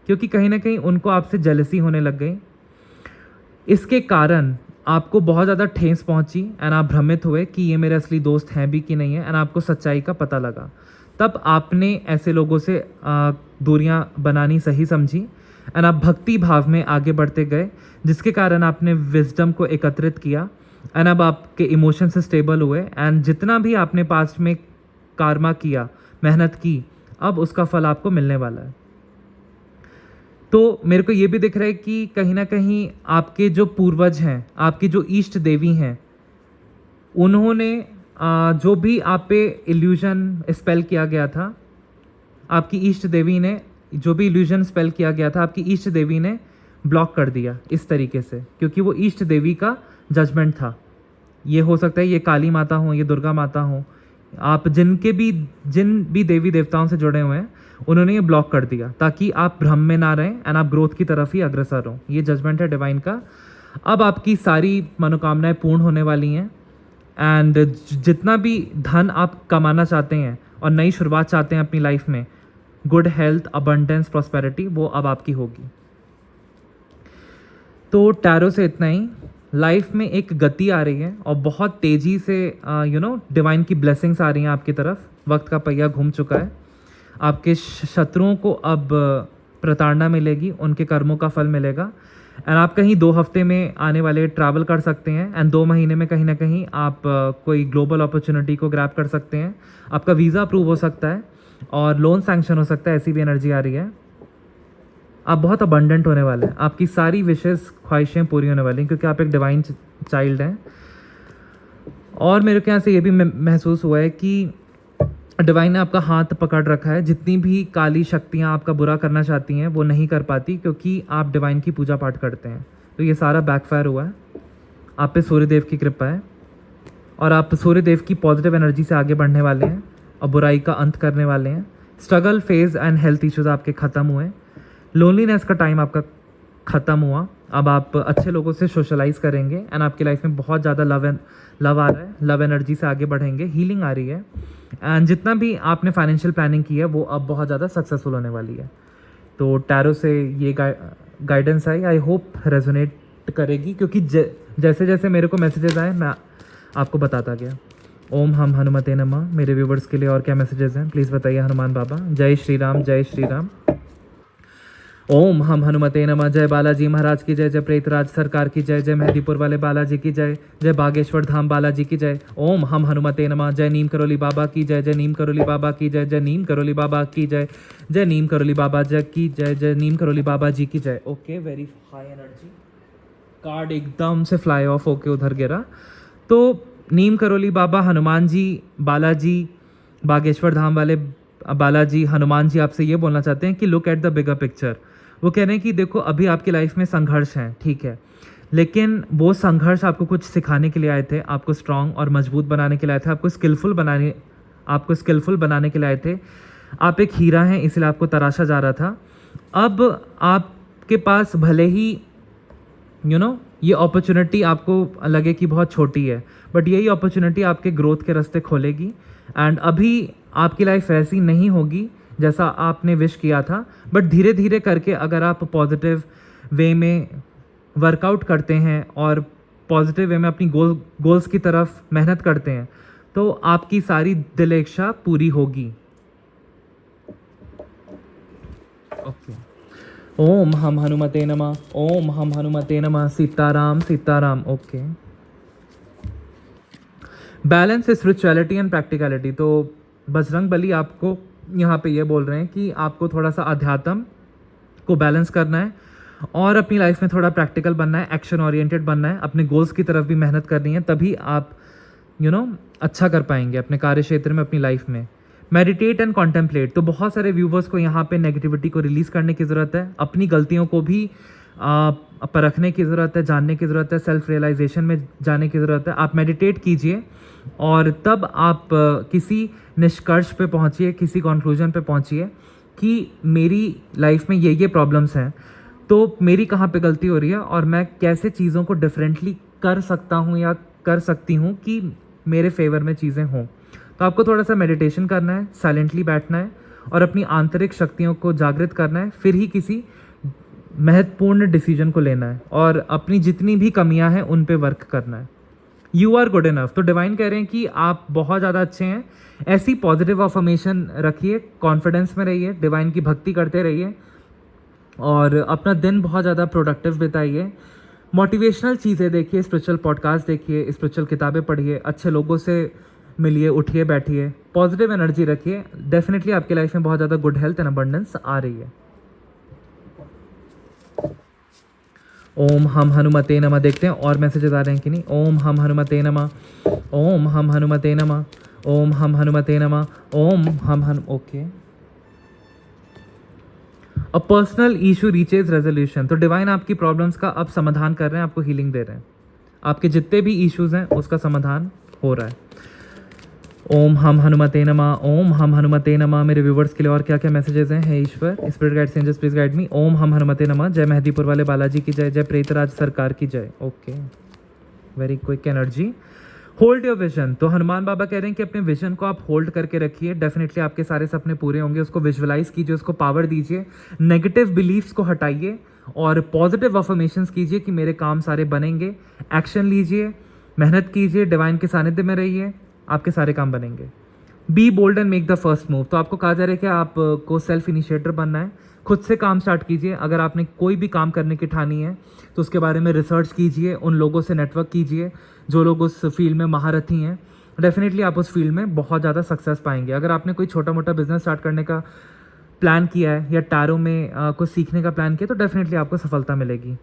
क्योंकि कहीं ना कहीं उनको आपसे जेलसी होने लग गई। इसके कारण आपको बहुत ज़्यादा ठेस पहुंची एंड आप भ्रमित हुए कि ये मेरे असली दोस्त हैं भी कि नहीं है, एंड आपको सच्चाई का पता लगा। तब आपने ऐसे लोगों से दूरियां बनानी सही समझी एंड आप भक्ति भाव में आगे बढ़ते गए, जिसके कारण आपने विजडम को एकत्रित किया एंड अब आपके इमोशन से स्टेबल हुए। एंड जितना भी आपने पास्ट में कार्मा किया, मेहनत की, अब उसका फल आपको मिलने वाला है। तो मेरे को ये भी दिख रहा है कि कहीं ना कहीं आपके जो पूर्वज हैं, आपकी जो इष्ट देवी हैं, उन्होंने जो भी आप पे इल्यूजन स्पेल किया गया था, आपकी इष्ट देवी ने जो भी इल्यूजन स्पेल किया गया था, आपकी इष्ट देवी ने ब्लॉक कर दिया इस तरीके से, क्योंकि वो इष्ट देवी का जजमेंट था। ये हो सकता है ये काली माता हो, ये दुर्गा माता हो, आप जिन भी देवी देवताओं से जुड़े हुए हैं, उन्होंने ये ब्लॉक कर दिया ताकि आप भ्रम में ना रहें एंड आप ग्रोथ की तरफ ही अग्रसर हो। ये जजमेंट है डिवाइन का। अब आपकी सारी मनोकामनाएं पूर्ण होने वाली हैं एंड जितना भी धन आप कमाना चाहते हैं और नई शुरुआत चाहते हैं अपनी लाइफ में, गुड हेल्थ, अबंडेंस, प्रॉस्पेरिटी, वो अब आपकी होगी। तो टैरो से इतना ही। लाइफ में एक गति आ रही है और बहुत तेज़ी से डिवाइन की ब्लेसिंग्स आ रही हैं आपकी तरफ। वक्त का पहिया घूम चुका है। आपके शत्रुओं को अब प्रताड़ना मिलेगी, उनके कर्मों का फल मिलेगा एंड आप कहीं 2 हफ्ते में आने वाले ट्रैवल कर सकते हैं एंड 2 महीने में कहीं ना कहीं आप कोई ग्लोबल अपॉर्चुनिटी को ग्रैब कर सकते हैं। आपका वीज़ा अप्रूव हो सकता है और लोन सैंक्शन हो सकता है, ऐसी भी एनर्जी आ रही है। आप बहुत अबंडेंट होने वाले हैं, आपकी सारी विशेष ख्वाहिशें पूरी होने वाली हैं, क्योंकि आप एक डिवाइन चाइल्ड हैं। और मेरे को यहाँ से ये भी महसूस हुआ है कि डिवाइन ने आपका हाथ पकड़ रखा है। जितनी भी काली शक्तियाँ आपका बुरा करना चाहती हैं वो नहीं कर पाती, क्योंकि आप डिवाइन की पूजा पाठ करते हैं। तो ये सारा बैकफायर हुआ है, आप पे सूर्यदेव की कृपा है और आप सूर्यदेव की पॉजिटिव एनर्जी से आगे बढ़ने वाले हैं और बुराई का अंत करने वाले हैं। Struggle phase and health issues आपके ख़त्म हुए, लोनलीनेस का टाइम आपका ख़त्म हुआ। अब आप अच्छे लोगों से सोशलाइज करेंगे एंड आपकी लाइफ में बहुत ज़्यादा लव आ रहा है, लव एनर्जी से आगे बढ़ेंगे, हीलिंग आ रही है एंड जितना भी आपने फाइनेंशियल प्लानिंग की है वो अब बहुत ज़्यादा सक्सेसफुल होने वाली है। तो टैरो से ये guidance I, I hope resonate करेगी, क्योंकि जैसे जैसे मेरे को मैसेजेस आए मैं आपको बताता गया। ओम हम हनुमते नमः। मेरे व्यूवर्स के लिए और क्या मैसेजेस हैं प्लीज़ बताइए हनुमान बाबा। जय श्री राम, जय श्री राम। ओम हम हनुमते नमः। जय बालाजी महाराज की जय, जय प्रेतराज सरकार की जय, जय मेहदीपुर वाले बालाजी की जय, जय बागेश्वर धाम बालाजी की जय। ओम हम हनुमते नमः। जय नीम करोली बाबा की जय, जय नीम करोली बाबा की जय, जय नीम करोली बाबा की जय, जय नीम करोली बाबा जय की जय, जय नीम करोली बाबा जी की जय। Okay, very high energy. Card एकदम से फ्लाई ऑफ होके उधर गिरा। तो नीम करोली बाबा, हनुमान जी, बालाजी, बागेश्वर धाम वाले बालाजी हनुमान जी आपसे ये बोलना चाहते हैं कि look at the bigger picture. वो कह रहे हैं कि देखो अभी आपकी लाइफ में संघर्ष हैं, ठीक है, लेकिन वो संघर्ष आपको कुछ सिखाने के लिए आए थे, आपको स्ट्रांग और मजबूत बनाने के लिए आए थे, आपको स्किलफुल बनाने के लिए आए थे। आप एक हीरा हैं, इसलिए आपको तराशा जा रहा था। अब आपके पास भले ही ये अपॉर्चुनिटी आपको लगे कि बहुत छोटी है, बट यही अपॉर्चुनिटी आपके ग्रोथ के रास्ते खोलेगी। एंड अभी आपकी लाइफ ऐसी नहीं होगी जैसा आपने विश किया था, बट धीरे धीरे करके अगर आप पॉजिटिव वे में वर्कआउट करते हैं और पॉजिटिव वे में अपनी गोल्स की तरफ मेहनत करते हैं तो आपकी सारी दिल इच्छा पूरी होगी। ओके। ओम हम हनुमते नमः, ओम हम हनुमते नमः, Sitaram Sitaram. Okay. Balance spirituality and practicality. तो बजरंग बली आपको यहाँ पे ये बोल रहे हैं कि आपको थोड़ा सा अध्यात्म को बैलेंस करना है और अपनी लाइफ में थोड़ा प्रैक्टिकल बनना है, एक्शन ओरिएंटेड बनना है, अपने गोल्स की तरफ भी मेहनत करनी है, तभी आप अच्छा कर पाएंगे अपने कार्य क्षेत्र में, अपनी लाइफ में। Meditate and contemplate. तो बहुत सारे व्यूवर्स को यहाँ पे नेगेटिविटी को रिलीज़ करने की ज़रूरत है, अपनी गलतियों को भी परखने की ज़रूरत है, जानने की ज़रूरत है, सेल्फ रियलाइजेशन में जाने की ज़रूरत है। आप मेडिटेट कीजिए और तब आप किसी निष्कर्ष पे पहुँचिए, किसी कंक्लूजन पे पहुँचिए कि मेरी लाइफ में ये प्रॉब्लम्स हैं, तो मेरी कहाँ पे गलती हो रही है और मैं कैसे चीज़ों को डिफरेंटली कर सकता हूँ या कर सकती हूँ कि मेरे फेवर में चीज़ें हों। तो आपको थोड़ा सा मेडिटेशन करना है, साइलेंटली बैठना है और अपनी आंतरिक शक्तियों को जागृत करना है, फिर ही किसी महत्वपूर्ण डिसीजन को लेना है और अपनी जितनी भी कमियां हैं उन पे वर्क करना है। You are good enough. तो डिवाइन कह रहे हैं कि आप बहुत ज़्यादा अच्छे हैं। ऐसी पॉजिटिव अफर्मेशन रखिए, कॉन्फिडेंस में रहिए, डिवाइन की भक्ति करते रहिए और अपना दिन बहुत ज़्यादा प्रोडक्टिव बिताइए। मोटिवेशनल चीज़ें देखिए, स्पिरिचुअल पॉडकास्ट देखिए, स्पिरिचुअल किताबें पढ़िए, अच्छे लोगों से मिलिए, उठिए, बैठिए, पॉजिटिव एनर्जी रखिए। डेफिनेटली आपकी लाइफ में बहुत ज़्यादा गुड हेल्थ एंड अबंडेंस आ रही है। ओम हम हनुमते नमः। देखते हैं और मैसेजेस आ रहे हैं कि नहीं। ओम हम हनुमते नमः, ओम हम हनुमते नमः, ओम हम हनुमते नमः, ओम हम okay. A personal issue reaches resolution. तो डिवाइन आपकी प्रॉब्लम्स का अब समाधान कर रहे हैं, आपको हीलिंग दे रहे हैं, आपके जितने भी इश्यूज हैं उसका समाधान हो रहा है। ओम हम हनुमते नमः, ओम हम हनुमते नमः। मेरे व्यूवर्स के लिए और क्या क्या मैसेजेस हैं? हे ईश्वर, spirit guide angels please guide me. ओम हम हनुमते नमः। जय मेहदीपुर वाले बालाजी की जय, जय प्रेतराज सरकार की जय। Okay, very quick energy. Hold your vision. तो हनुमान बाबा कह रहे हैं कि अपने विजन को आप होल्ड करके रखिए, डेफिनेटली आपके सारे सपने पूरे होंगे। उसको विजुअलाइज कीजिए, उसको पावर दीजिए, नेगेटिव बिलीव्स को हटाइए और पॉजिटिव अफर्मेशंस कीजिए कि मेरे काम सारे बनेंगे। एक्शन लीजिए, मेहनत कीजिए, डिवाइन के सानिध्य में रहिए, आपके सारे काम बनेंगे। Be bold and make the first move. तो आपको कहा जा रहा है कि आपको सेल्फ इनिशिएटर बनना है, खुद से काम स्टार्ट कीजिए। अगर आपने कोई भी काम करने की ठानी है तो उसके बारे में रिसर्च कीजिए, उन लोगों से नेटवर्क कीजिए जो लोग उस फील्ड में महारथी हैं। डेफिनेटली आप उस फील्ड में बहुत ज़्यादा सक्सेस पाएंगे। अगर आपने कोई छोटा मोटा बिजनेस स्टार्ट करने का प्लान किया है या टैरो में कुछ सीखने का प्लान किया तो डेफिनेटली आपको सफलता मिलेगी।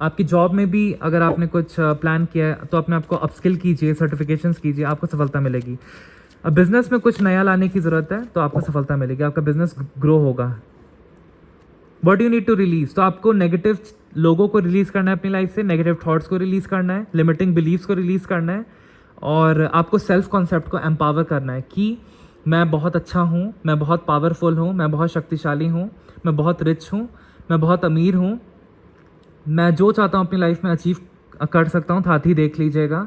आपकी जॉब में भी अगर आपने कुछ प्लान किया है तो अपने आपको अपस्किल कीजिए, सर्टिफिकेशंस कीजिए, आपको सफलता मिलेगी। अब बिजनेस में कुछ नया लाने की ज़रूरत है तो आपको सफलता मिलेगी, आपका बिजनेस ग्रो होगा। What you need to release. तो आपको नेगेटिव लोगों को रिलीज़ करना है अपनी लाइफ से, नेगेटिव थॉट्स को रिलीज़ करना है, लिमिटिंग बिलीव्स को रिलीज़ करना है और आपको सेल्फ कॉन्सेप्ट को एम्पावर करना है कि मैं बहुत अच्छा हूँ, मैं बहुत पावरफुल हूँ, मैं बहुत शक्तिशाली हूँ, मैं बहुत रिच हूँ, मैं बहुत अमीर हूँ, मैं जो चाहता हूँ अपनी लाइफ में अचीव कर सकता हूँ। साथ ही देख लीजिएगा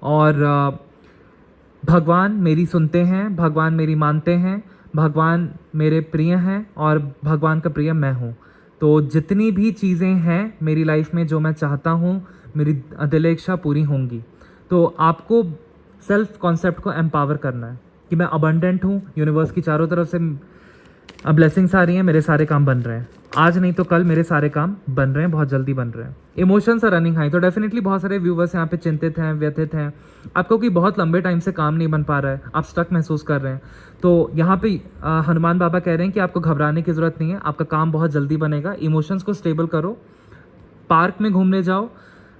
और भगवान मेरी सुनते हैं, भगवान मेरी मानते हैं, भगवान मेरे प्रिय हैं और भगवान का प्रिय मैं हूँ। तो जितनी भी चीज़ें हैं मेरी लाइफ में जो मैं चाहता हूँ, मेरी दिल इच्छा पूरी होंगी। तो आपको सेल्फ कॉन्सेप्ट को एम्पावर करना है कि मैं अबंडेंट हूँ, यूनिवर्स की चारों तरफ से ब्लेसिंग्स आ रही हैं, मेरे सारे काम बन रहे हैं, आज नहीं तो कल मेरे सारे काम बन रहे हैं, बहुत जल्दी बन रहे हैं। Emotions are running high. तो डेफिनेटली बहुत सारे व्यूवर्स यहाँ पे चिंतित हैं, व्यथित हैं, आपको कि बहुत लंबे टाइम से काम नहीं बन पा रहा है, आप स्टक महसूस कर रहे हैं। तो यहाँ पे हनुमान बाबा कह रहे हैं कि आपको घबराने की ज़रूरत नहीं है, आपका काम बहुत जल्दी बनेगा। इमोशंस को स्टेबल करो, पार्क में घूमने जाओ,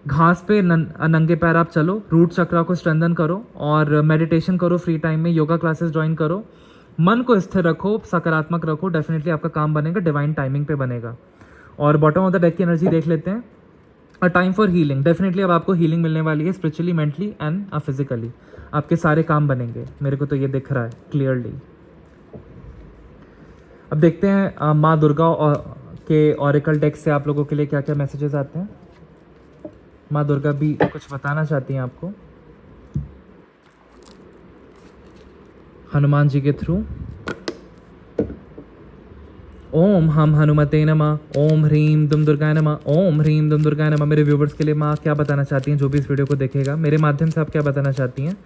घास पे नंगे पैर आप चलो, रूट चक्रा को स्ट्रेंथन करो और मेडिटेशन करो, फ्री टाइम में योगा क्लासेस ज्वाइन करो मन को स्थिर रखो, सकारात्मक रखो, डेफिनेटली आपका काम बनेगा, डिवाइन टाइमिंग पे बनेगा। और बॉटम ऑफ द डेक की एनर्जी देख लेते हैं। A time for healing, definitely अब आपको हीलिंग मिलने वाली है, स्पिरिचुअली, मेंटली एंड फिजिकली। आपके सारे काम बनेंगे, मेरे को तो ये दिख रहा है क्लियरली। अब देखते हैं माँ दुर्गा के ऑरिकल डेक से आप लोगों के लिए क्या क्या मैसेजेस आते हैं। माँ दुर्गा भी कुछ बताना चाहती हैं आपको हनुमान जी के थ्रू। ओम हम हनुमते नमः, ओम ह्रीम दुम दुर्गाय नमः, ओम ह्रीम दुम दुर्गाय नमः। मेरे व्यूवर्स के लिए माँ क्या बताना चाहती हैं, जो भी इस वीडियो को देखेगा मेरे माध्यम से, आप क्या बताना चाहती हैं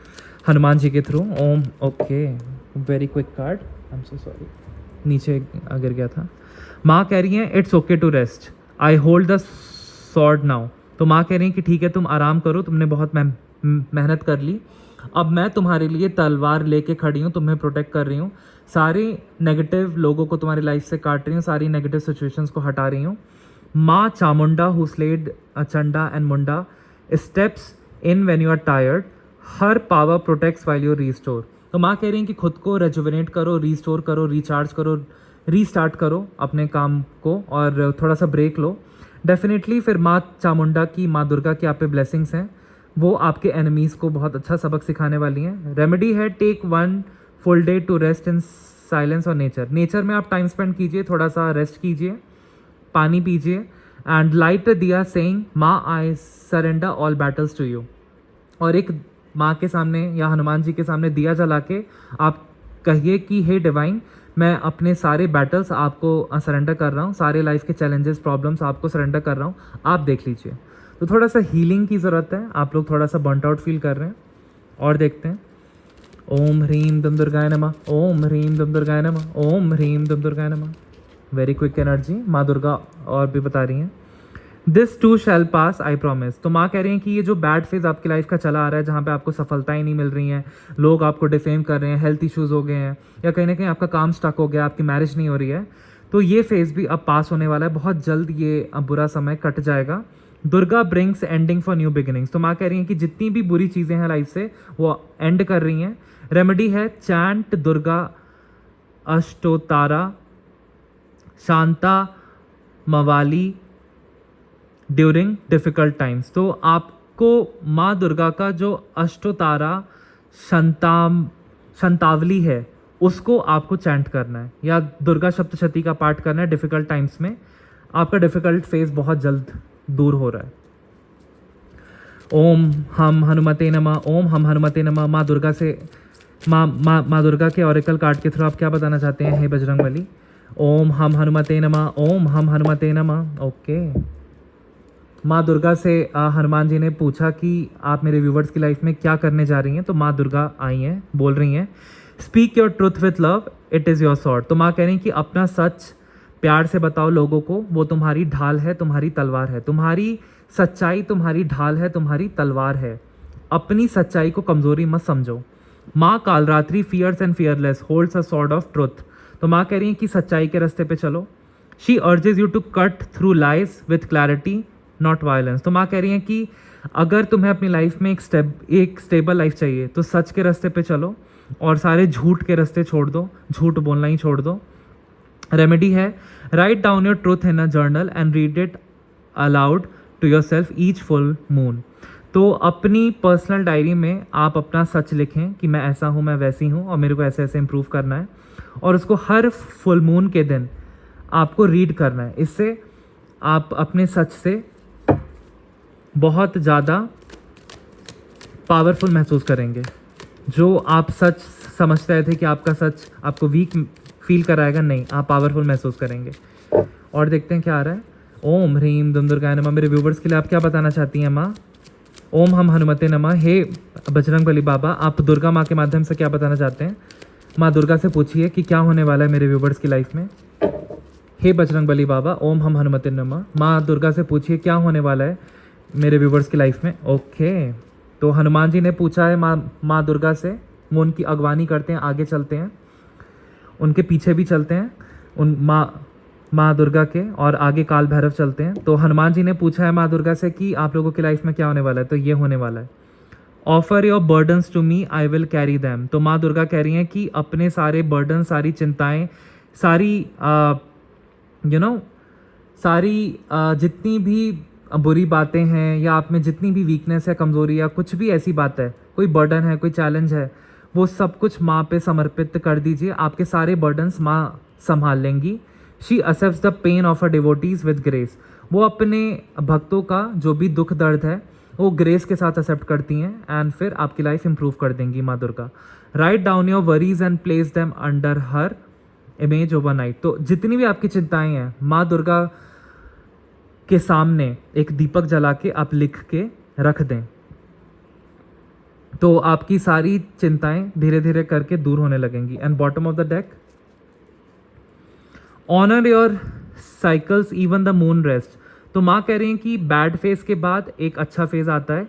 हनुमान जी के through. Om, okay, very quick card, I am so sorry, नीचे गिर गया था। माँ कह रही हैं it's okay to rest, I hold the sword now. तो माँ कह रही हैं कि ठीक है, तुम आराम करो, तुमने बहुत मेहनत कर ली, अब मैं तुम्हारे लिए तलवार लेके खड़ी हूँ, तुम्हें प्रोटेक्ट कर रही हूँ, सारे नेगेटिव लोगों को तुम्हारी लाइफ से काट रही हूँ, सारी नेगेटिव सिचुएशंस को हटा रही हूँ। माँ Chamunda who slayed Chanda and Munda steps in when you are tired, her power protects while you restore. तो माँ कह रही हैं कि खुद को रेजुविनेट करो, रीस्टोर करो, रिचार्ज करो, रीस्टार्ट करो अपने काम को और थोड़ा सा ब्रेक लो। डेफिनेटली फिर माँ चामुंडा की, माँ दुर्गा की आप पे ब्लेसिंग्स हैं, वो आपके एनिमीज़ को बहुत अच्छा सबक सिखाने वाली हैं। रेमेडी है take 1 full day to rest in silence और नेचर। नेचर में आप टाइम स्पेंड कीजिए, थोड़ा सा रेस्ट कीजिए, पानी पीजिए एंड लाइट दिया saying Maa I surrender all battles to you. और एक माँ के सामने या हनुमान जी के सामने दिया जला के आप कहिए कि हे डिवाइन, मैं अपने सारे बैटल्स आपको सरेंडर कर रहा हूँ, सारे लाइफ के चैलेंजेस, प्रॉब्लम्स आपको सरेंडर कर रहा हूँ, आप देख लीजिए। तो थोड़ा सा हीलिंग की ज़रूरत है, आप लोग थोड़ा सा बर्नट आउट फील कर रहे हैं। और देखते हैं। ओम ह्रीम दुम दुर्गाय नमः, ओम ह्रीम दुम दुर्गाय नमः, ओम ह्रीम दुम दुर्गाय नमः। वेरी क्विक एनर्जी माँ दुर्गा और भी बता रही हैं this to shell pass I promise. तो माँ कह रही हैं कि ये जो बैड फेज आपकी लाइफ का चला आ रहा है, जहाँ पे आपको सफलताएं नहीं मिल रही हैं, लोग आपको डिफेम कर रहे हैं, हेल्थ इश्यूज़ हो गए हैं, या कहीं ना कहीं आपका काम स्टक हो गया, आपकी मैरिज नहीं हो रही है, तो ये फेज़ भी अब पास होने वाला है, बहुत जल्द ये अब बुरा समय कट जाएगा। Durga brings ending for new beginnings. तो माँ कह रही हैं कि जितनी भी बुरी चीज़ें हैं लाइफ से वो एंड कर रही हैं। रेमेडी है चैंट दुर्गा अष्टोतारा शांता मवाली ड्यूरिंग डिफ़िकल्ट टाइम्स। तो आपको माँ दुर्गा का जो अष्टोतारा शंतावली है उसको आपको चैंट करना है, या दुर्गा सप्तशती का पाठ करना है डिफ़िकल्ट टाइम्स में। आपका डिफ़िकल्ट फेज़ बहुत जल्द दूर हो रहा है। ओम हम हनुमते नमः, ओम हम हनुमते नमः। माँ दुर्गा से माँ दुर्गा के ऑरिकल कार्ड के थ्रू आप क्या बताना चाहते हैं हे बजरंगबली। ओम हम हनुमते नमः, ओम हम हनुमते नमः। ओके, माँ दुर्गा से हनुमान जी ने पूछा कि आप मेरे व्यूवर्स की लाइफ में क्या करने जा रही हैं। तो माँ दुर्गा आई हैं, बोल रही हैं speak your truth with love, it is your sword. तो माँ कह रही हैं कि अपना सच प्यार से बताओ लोगों को, वो तुम्हारी ढाल है, तुम्हारी तलवार है। तुम्हारी सच्चाई तुम्हारी ढाल है, तुम्हारी तलवार है। अपनी सच्चाई को कमज़ोरी मत समझो। माँ Kalratri fierce and fearless holds a sword of truth. तो माँ कह रही हैं कि सच्चाई के रास्ते पे चलो। She urges you to cut through lies with clarity not violence. तो माँ कह रही हैं कि अगर तुम्हें अपनी लाइफ में एक स्टेबल लाइफ चाहिए तो सच के रास्ते पे चलो और सारे झूठ के रास्ते छोड़ दो, झूठ बोलना ही छोड़ दो। रेमेडी है write down your truth in a journal and read it aloud to yourself each full moon. तो अपनी पर्सनल डायरी में आप अपना सच लिखें कि मैं ऐसा हूँ, मैं वैसी हूँ और मेरे को ऐसे ऐसे इम्प्रूव करना है, और उसको हर फुल मून के दिन आपको रीड करना है। इससे आप अपने सच से बहुत ज़्यादा पावरफुल महसूस करेंगे। जो आप सच समझते रहे थे कि आपका सच आपको वीक फील कराएगा, नहीं, आप पावरफुल महसूस करेंगे। और देखते हैं क्या आ रहा है। ओम ह्रीम दुम दुर्गाय नमः। मेरे व्यूवर्स के लिए आप क्या बताना चाहती हैं माँ। ओम हम हनुमते नमः। हे बजरंगबली बाबा, आप दुर्गा माँ के माध्यम से क्या बताना चाहते हैं। माँ दुर्गा से पूछिए कि क्या होने वाला है मेरे व्यूवर्स की लाइफ में। हे बजरंगबली बाबा, ओम हम हनुमते नमः। माँ दुर्गा से पूछिए क्या होने वाला है मेरे व्यूवर्स की लाइफ में। ओके, तो हनुमान जी ने पूछा है माँ दुर्गा से, वो उनकी अगवानी करते हैं, आगे चलते हैं, उनके पीछे भी चलते हैं उन माँ दुर्गा के, और आगे काल भैरव चलते हैं। तो हनुमान जी ने पूछा है माँ दुर्गा से कि आप लोगों की लाइफ में क्या होने वाला है। तो ये होने वाला है offer your burdens to me, I will carry them. तो माँ दुर्गा कह रही हैं कि अपने सारे बर्डन, सारी चिंताएं, सारी सारी जितनी भी बुरी बातें हैं या आप में जितनी भी वीकनेस है, कमज़ोरी या कुछ भी ऐसी बात है, कोई बर्डन है, कोई चैलेंज है, वो सब कुछ माँ पे समर्पित कर दीजिए। आपके सारे बर्डन्स माँ संभाल लेंगी। She accepts the pain of a devotees with grace. वो अपने भक्तों का जो भी दुख दर्द है वो ग्रेस के साथ एक्सेप्ट करती हैं एंड फिर आपकी लाइफ इंप्रूव कर देंगी माँ Durga. Right down your worries and place them under her image overnight. तो जितनी भी आपकी चिंताएं हैं माँ दुर्गा के सामने एक दीपक जला के आप लिख के रख दें, तो आपकी सारी चिंताएं धीरे धीरे करके दूर होने लगेंगी। And bottom of the deck, honour your cycles even the moon rest. तो माँ कह रही हैं कि बैड फेज के बाद एक अच्छा फेज आता है,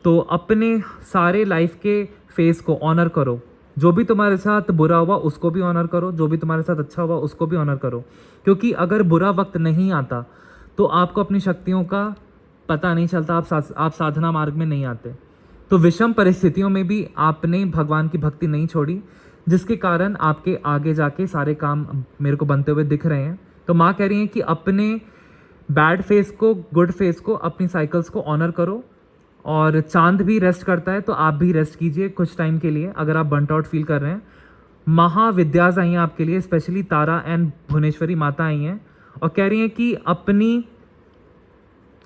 तो अपने सारे लाइफ के फेज को ऑनर करो। जो भी तुम्हारे साथ बुरा हुआ उसको भी ऑनर करो, जो भी तुम्हारे साथ अच्छा हुआ उसको भी ऑनर करो, क्योंकि अगर बुरा वक्त नहीं आता तो आपको अपनी शक्तियों का पता नहीं चलता, आप साधना मार्ग में नहीं आते। तो विषम परिस्थितियों में भी आपने भगवान की भक्ति नहीं छोड़ी, जिसके कारण आपके आगे जाके सारे काम मेरे को बनते हुए दिख रहे हैं। तो माँ कह रही हैं कि अपने बैड फेस को, गुड फेस को, अपनी साइकिल्स को ऑनर करो। और चांद भी रेस्ट करता है तो आप भी रेस्ट कीजिए कुछ टाइम के लिए अगर आप बर्नट आउट फील कर रहे हैं। महाविद्याज आई हैं आपके लिए, स्पेशली तारा एंड भुवनेश्वरी माता आई हैं और कह रही हैं कि अपनी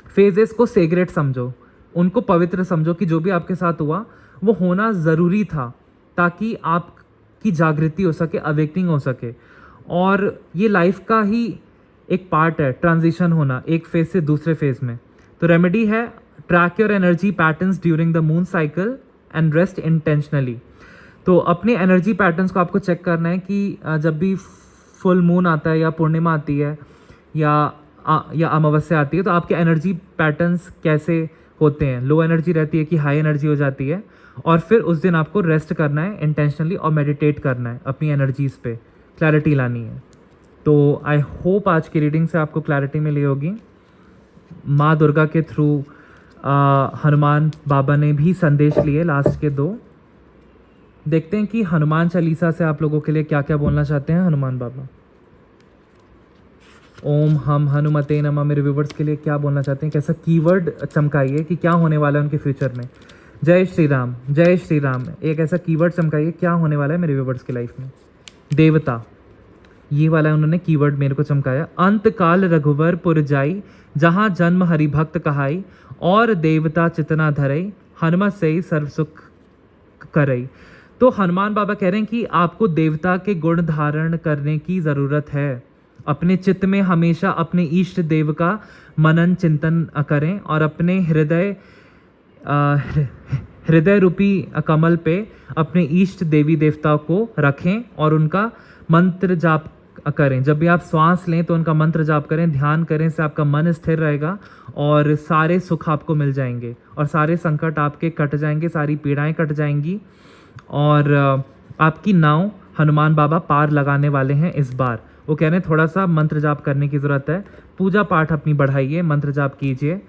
फेजेस को सेग्रेट समझो, उनको पवित्र समझो कि जो भी आपके साथ हुआ वो होना ज़रूरी था ताकि आपकी जागृति हो सके, अवेकनिंग हो सके। और ये लाइफ का ही एक पार्ट है ट्रांजिशन होना एक फेज से दूसरे फेज में। तो रेमेडी है track your energy patterns during the moon cycle and rest intentionally. तो अपने एनर्जी पैटर्न्स को आपको चेक करना है कि जब भी फुल मून आता है या पूर्णिमा आती है या अमावस्या आती है तो आपके एनर्जी पैटर्न्स कैसे होते हैं, लो एनर्जी रहती है कि हाई एनर्जी हो जाती है। और फिर उस दिन आपको रेस्ट करना है इंटेंशनली और मेडिटेट करना है, अपनी एनर्जीज़ पे क्लैरिटी लानी है। तो आई होप आज की रीडिंग से आपको क्लैरिटी मिली होगी। माँ दुर्गा के थ्रू हनुमान बाबा ने भी संदेश लिए लास्ट के 2। देखते हैं कि हनुमान चालीसा से आप लोगों के लिए क्या क्या बोलना चाहते हैं हनुमान बाबा। ओम हम हनुमते नमः मेरे व्यूवर्स के लिए क्या बोलना चाहते हैं, कैसा कीवर्ड चमकाइए कि क्या होने वाला है उनके फ्यूचर में। जय श्री राम, जय श्री राम, एक ऐसा कीवर्ड चमकाइए क्या होने वाला है मेरे व्यूवर्स की लाइफ में। देवता, ये वाला उन्होंने कीवर्ड मेरे को चमकाया। अंत काल रघुवर पुर जाई, जहाँ जन्म हरि भक्त कहाई, और देवता चितना धरई, हनुमत से सर्व सुख करई। तो हनुमान बाबा कह रहे हैं कि आपको देवता के गुण धारण करने की ज़रूरत है। अपने चित्त में हमेशा अपने इष्ट देव का मनन चिंतन करें और अपने हृदय रूपी कमल पे अपने इष्ट देवी देवता को रखें और उनका मंत्र जाप करें। जब भी आप श्वास लें तो उनका मंत्र जाप करें, ध्यान करें, इससे आपका मन स्थिर रहेगा और सारे सुख आपको मिल जाएंगे और सारे संकट आपके कट जाएंगे, सारी पीड़ाएं कट जाएंगी और आपकी नाव हनुमान बाबा पार लगाने वाले हैं इस बार। वो कह रहे हैं थोड़ा सा मंत्र जाप करने की ज़रूरत है, पूजा पाठ अपनी बढ़ाइए, मंत्र जाप कीजिए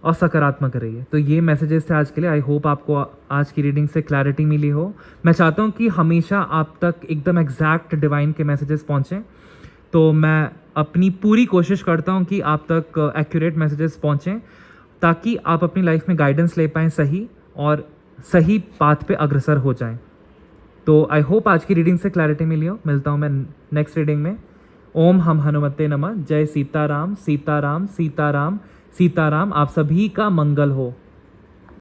और सकारात्मक रहिए। तो ये मैसेजेस थे आज के लिए। आई होप आपको आज की रीडिंग से क्लैरिटी मिली हो। मैं चाहता हूँ कि हमेशा आप तक एकदम एग्जैक्ट डिवाइन के मैसेजेस पहुँचें, तो मैं अपनी पूरी कोशिश करता हूँ कि आप तक एक्यूरेट मैसेजेस पहुँचें ताकि आप अपनी लाइफ में गाइडेंस ले पाएँ सही और सही पाथ पे अग्रसर हो जाएं। तो आई होप आज की रीडिंग से क्लैरिटी मिली हो। मिलता हूँ मैं नेक्स्ट रीडिंग में। ओम हम हनुमते नमः। जय सीताराम, सीताराम, सीताराम, सीताराम। आप सभी का मंगल हो।